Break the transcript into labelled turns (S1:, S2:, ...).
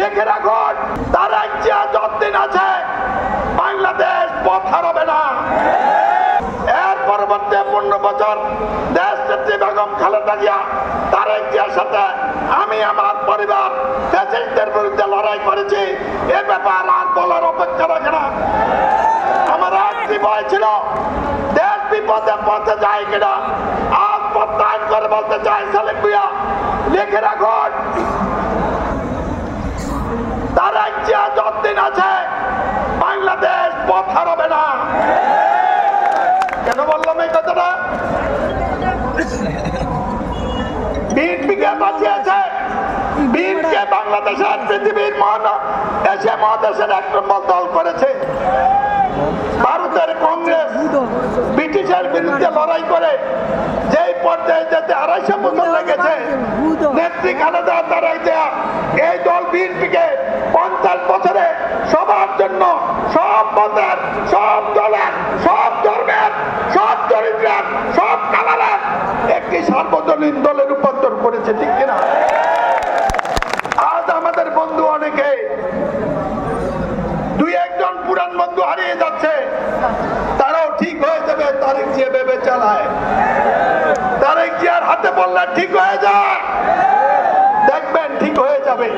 S1: লিখে রাখুন, তারেক জিয়া যতদিন আছে বাংলাদেশ পথ হারাবে না। এর পরবর্তী 15 বছর দেশ নেত্রী বেগম খালেদা জিয়া, তারেক জিয়ার সাথে আমি আমার পরিবার ফ্যাসিস্টদের বিরুদ্ধে লড়াই করেছি। এ ব্যাপার আর বলার অপেক্ষা রাখে না। আমার একটি ভয় ছিল দেশ বিপদে পথে যায় কিনা। আজ প্রত্যায়ন করে বলতে চাই, সালেক ভুঁইয়া লিখে রাখুন, তারেক জিয়া যতদিন আছে বাংলাদেশ পথ হারাবে না। কেন বললাম এই কথাটা? বিএনপিকে বাঁচিয়েছে, বিএনপিকে বাংলাদেশের পৃথিবীর এশিয়া মহাদেশের 1 নম্বর দল করেছে। ভারতের কংগ্রেস ব্রিটিশের বিরুদ্ধে লড়াই করে যেই পর্যায়ে যেতে 250 বছর লেগেছে, নেত্রী খালেদা তারেক জিয়া এই দল বিএনপিকে 50 বছরে সবার জন্য, সব মতের, সব দলের, সব ধর্মের, সব চরিত্রের, সব কালারের একটি সার্বজনীন দলে রূপান্তর করেছে, ঠিক কিনা? আজ আমাদের বন্ধু অনেকে 2-1 জন পুরান বন্ধু হারিয়ে যাচ্ছে, তারাও ঠিক হয়ে যাবে তারেক জিয়া ভেবে চালায়। তারেক জিয়ার হাতে বললে ঠিক হয়ে যায়, দেখবেন ঠিক হয়ে যাবে।